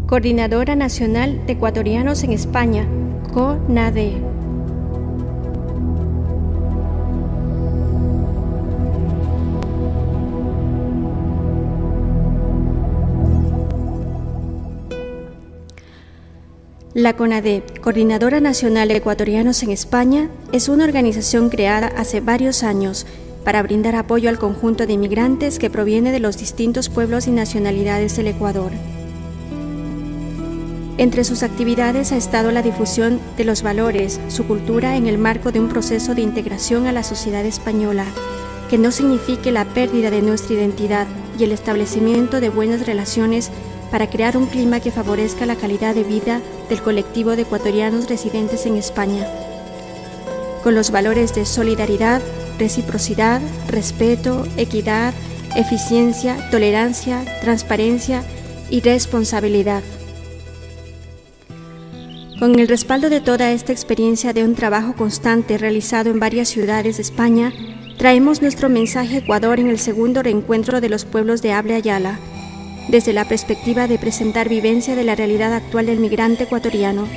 Coordinadora Nacional de Ecuatorianos en España, CONADE. La CONADE, Coordinadora Nacional de Ecuatorianos en España, es una organización creada hace varios años para brindar apoyo al conjunto de inmigrantes que proviene de los distintos pueblos y nacionalidades del Ecuador. Entre sus actividades ha estado la difusión de los valores, su cultura en el marco de un proceso de integración a la sociedad española, que no signifique la pérdida de nuestra identidad y el establecimiento de buenas relaciones para crear un clima que favorezca la calidad de vida del colectivo de ecuatorianos residentes en España, con los valores de solidaridad, reciprocidad, respeto, equidad, eficiencia, tolerancia, transparencia y responsabilidad. Con el respaldo de toda esta experiencia de un trabajo constante realizado en varias ciudades de España, traemos nuestro mensaje a Ecuador en el segundo reencuentro de los pueblos de habla Ayala, desde la perspectiva de presentar vivencia de la realidad actual del migrante ecuatoriano,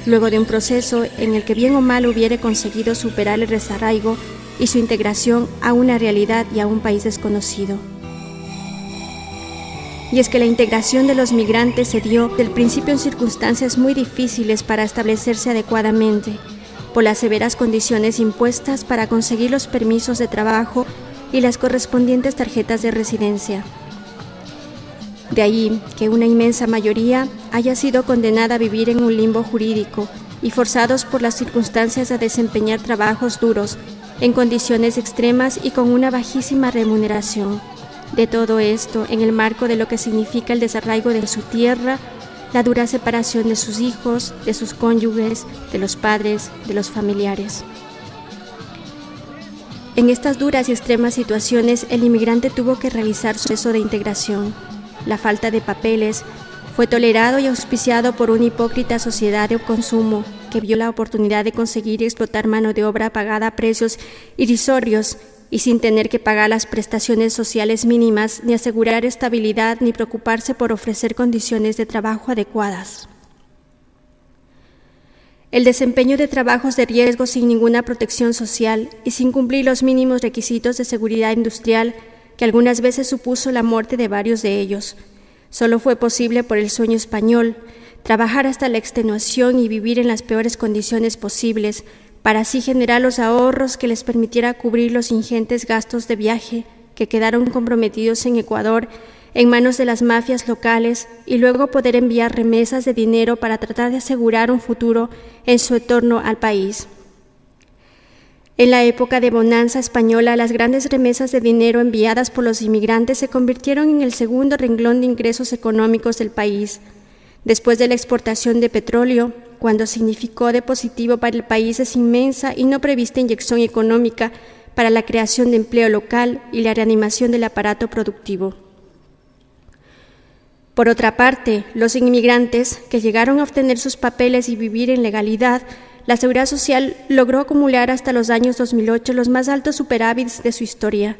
luego de un proceso en el que bien o mal hubiere conseguido superar el desarraigo y su integración a una realidad y a un país desconocido. Y es que la integración de los migrantes se dio del principio en circunstancias muy difíciles para establecerse adecuadamente, por las severas condiciones impuestas para conseguir los permisos de trabajo y las correspondientes tarjetas de residencia. De ahí que una inmensa mayoría haya sido condenada a vivir en un limbo jurídico y forzados por las circunstancias a desempeñar trabajos duros, en condiciones extremas y con una bajísima remuneración. De todo esto en el marco de lo que significa el desarraigo de su tierra, la dura separación de sus hijos, de sus cónyuges, de los padres, de los familiares. En estas duras y extremas situaciones, el inmigrante tuvo que realizar su proceso de integración. La falta de papeles fue tolerado y auspiciado por una hipócrita sociedad de consumo que vio la oportunidad de conseguir y explotar mano de obra pagada a precios irrisorios y sin tener que pagar las prestaciones sociales mínimas, ni asegurar estabilidad, ni preocuparse por ofrecer condiciones de trabajo adecuadas. El desempeño de trabajos de riesgo sin ninguna protección social y sin cumplir los mínimos requisitos de seguridad industrial, que algunas veces supuso la muerte de varios de ellos, solo fue posible por el sueño español, trabajar hasta la extenuación y vivir en las peores condiciones posibles, para así generar los ahorros que les permitiera cubrir los ingentes gastos de viaje que quedaron comprometidos en Ecuador en manos de las mafias locales y luego poder enviar remesas de dinero para tratar de asegurar un futuro en su entorno al país. En la época de bonanza española, las grandes remesas de dinero enviadas por los inmigrantes se convirtieron en el segundo renglón de ingresos económicos del país, después de la exportación de petróleo, cuando significó de positivo para el país esa inmensa y no prevista inyección económica para la creación de empleo local y la reanimación del aparato productivo. Por otra parte, los inmigrantes que llegaron a obtener sus papeles y vivir en legalidad, la Seguridad Social logró acumular hasta los años 2008 los más altos superávits de su historia.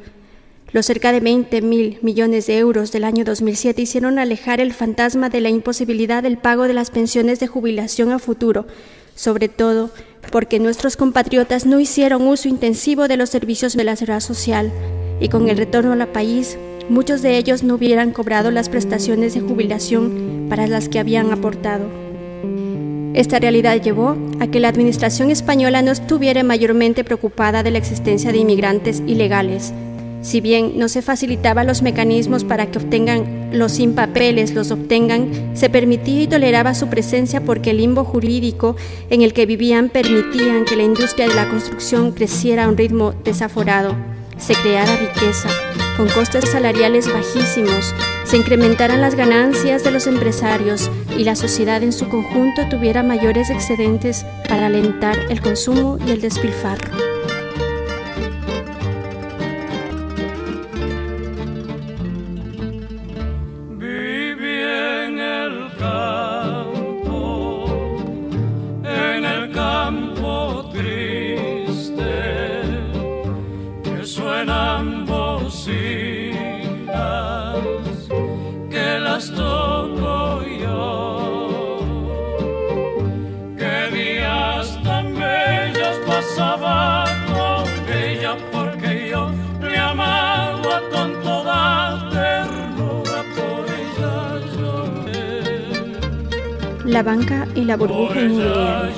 Los cerca de 20.000 millones de euros del año 2007 hicieron alejar el fantasma de la imposibilidad del pago de las pensiones de jubilación a futuro, sobre todo porque nuestros compatriotas no hicieron uso intensivo de los servicios de la Seguridad Social y con el retorno al país, muchos de ellos no hubieran cobrado las prestaciones de jubilación para las que habían aportado. Esta realidad llevó a que la administración española no estuviera mayormente preocupada de la existencia de inmigrantes ilegales. Si bien no se facilitaban los mecanismos para que obtengan los sin papeles, los obtengan, se permitía y toleraba su presencia porque el limbo jurídico en el que vivían permitían que la industria de la construcción creciera a un ritmo desaforado, se creara riqueza, con costes salariales bajísimos, se incrementaran las ganancias de los empresarios y la sociedad en su conjunto tuviera mayores excedentes para alentar el consumo y el despilfarro. Suenan bocinas que las toco yo. La banca y la burbuja inmobiliaria.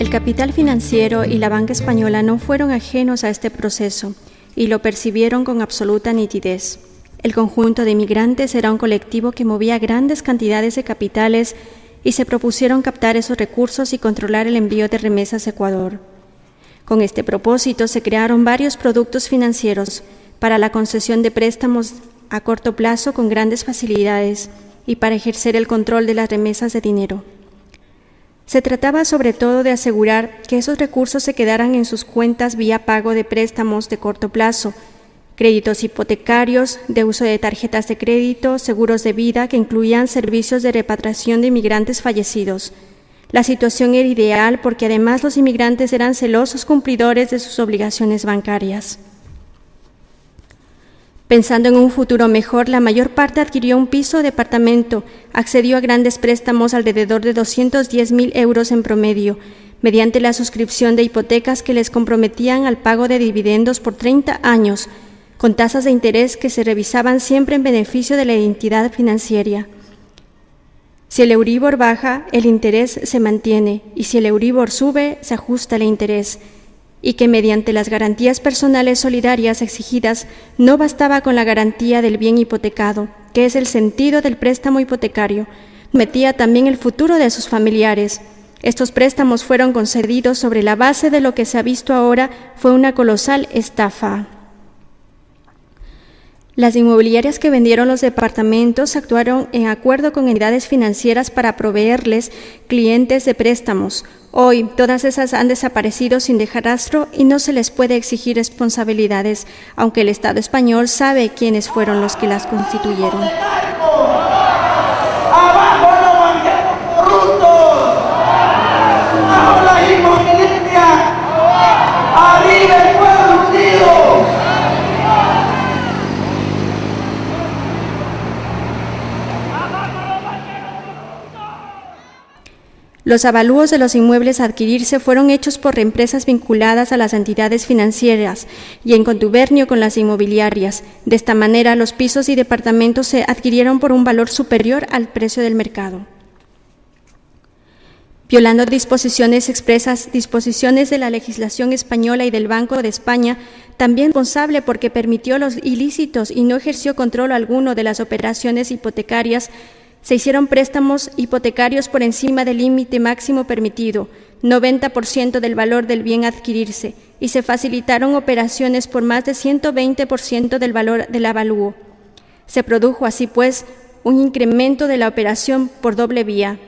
El capital financiero y la banca española no fueron ajenos a este proceso y lo percibieron con absoluta nitidez. El conjunto de inmigrantes era un colectivo que movía grandes cantidades de capitales y se propusieron captar esos recursos y controlar el envío de remesas a Ecuador. Con este propósito se crearon varios productos financieros para la concesión de préstamos a corto plazo con grandes facilidades y para ejercer el control de las remesas de dinero. Se trataba sobre todo de asegurar que esos recursos se quedaran en sus cuentas vía pago de préstamos de corto plazo, créditos hipotecarios, de uso de tarjetas de crédito, seguros de vida que incluían servicios de repatriación de inmigrantes fallecidos. La situación era ideal porque además los inmigrantes eran celosos cumplidores de sus obligaciones bancarias. Pensando en un futuro mejor, la mayor parte adquirió un piso o departamento, accedió a grandes préstamos alrededor de 210.000 euros en promedio, mediante la suscripción de hipotecas que les comprometían al pago de dividendos por 30 años, con tasas de interés que se revisaban siempre en beneficio de la entidad financiera. Si el Euribor baja, el interés se mantiene, y si el Euribor sube, se ajusta el interés, y que mediante las garantías personales solidarias exigidas no bastaba con la garantía del bien hipotecado, que es el sentido del préstamo hipotecario, metía también el futuro de sus familiares. Estos préstamos fueron concedidos sobre la base de lo que se ha visto ahora fue una colosal estafa. Las inmobiliarias que vendieron los departamentos actuaron en acuerdo con entidades financieras para proveerles clientes de préstamos. Hoy, todas esas han desaparecido sin dejar rastro y no se les puede exigir responsabilidades, aunque el Estado español sabe quiénes fueron los que las constituyeron. ¡Abajo los banqueros corruptos! ¡Abajo la inmobiliaria! ¡Arriba el pueblo unido! Los avalúos de los inmuebles a adquirirse fueron hechos por empresas vinculadas a las entidades financieras y en contubernio con las inmobiliarias. De esta manera, los pisos y departamentos se adquirieron por un valor superior al precio del mercado. Violando disposiciones expresas, disposiciones de la legislación española y del Banco de España, también responsable porque permitió los ilícitos y no ejerció control alguno de las operaciones hipotecarias, se hicieron préstamos hipotecarios por encima del límite máximo permitido, 90% del valor del bien a adquirirse, y se facilitaron operaciones por más de 120% del valor del avalúo. Se produjo así, pues, un incremento de la operación por doble vía.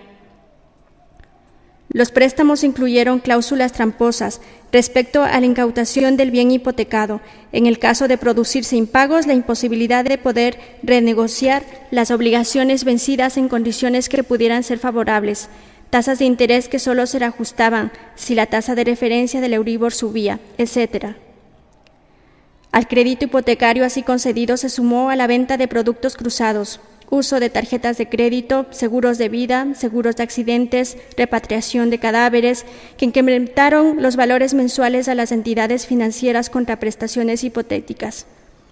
Los préstamos incluyeron cláusulas tramposas respecto a la incautación del bien hipotecado, en el caso de producirse impagos, la imposibilidad de poder renegociar las obligaciones vencidas en condiciones que pudieran ser favorables, tasas de interés que solo se ajustaban si la tasa de referencia del Euribor subía, etc. Al crédito hipotecario así concedido se sumó a la venta de productos cruzados, uso de tarjetas de crédito, seguros de vida, seguros de accidentes, repatriación de cadáveres, que incrementaron los valores mensuales a las entidades financieras contra prestaciones hipotéticas.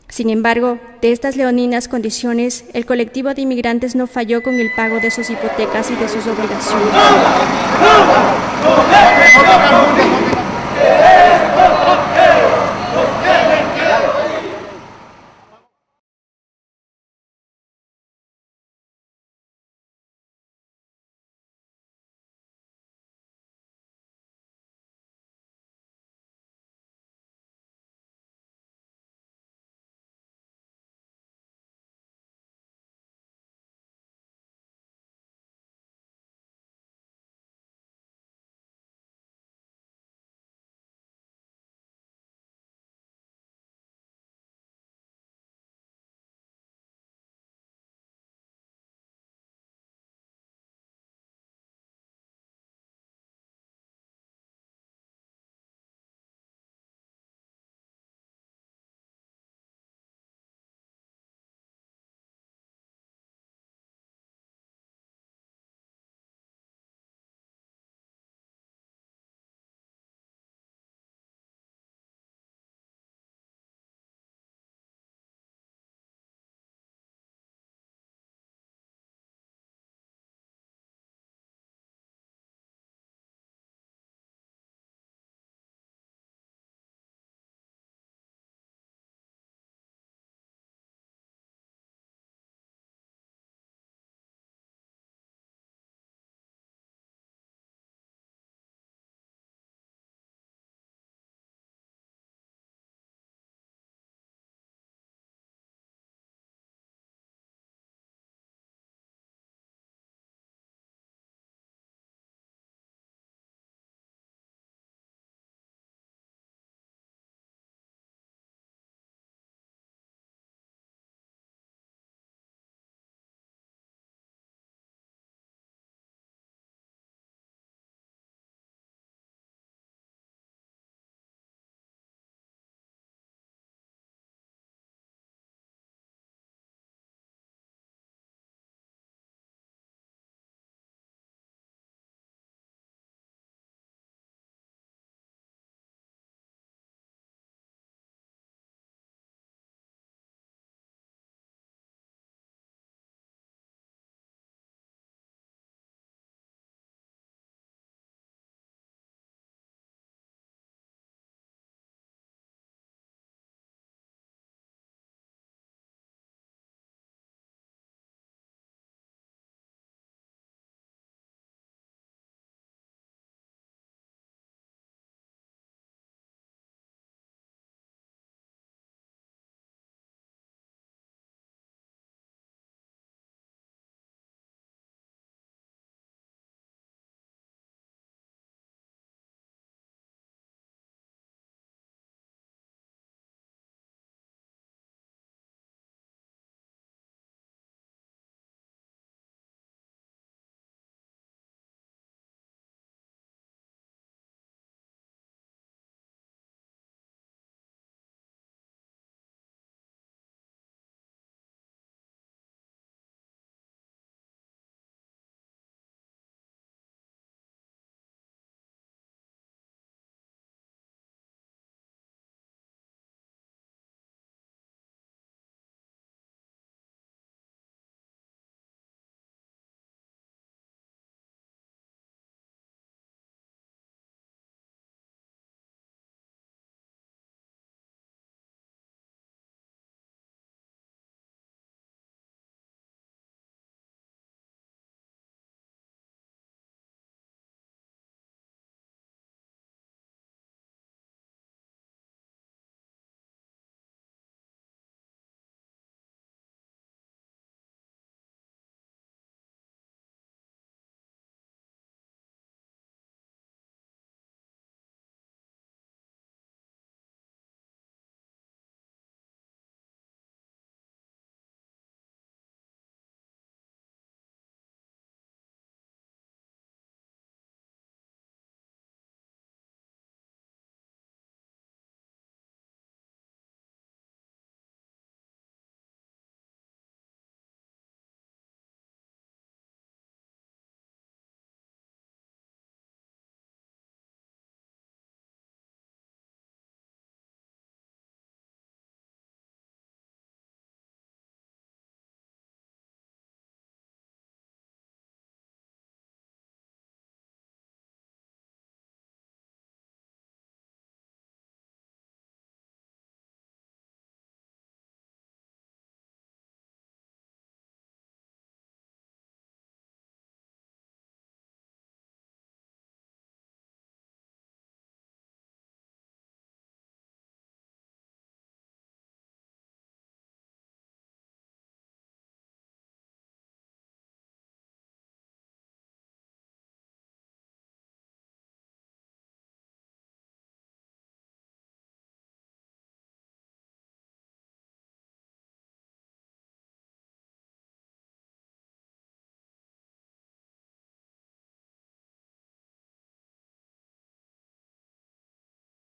Sin embargo, de estas leoninas condiciones, el colectivo de inmigrantes no falló con el pago de sus hipotecas y de sus obligaciones.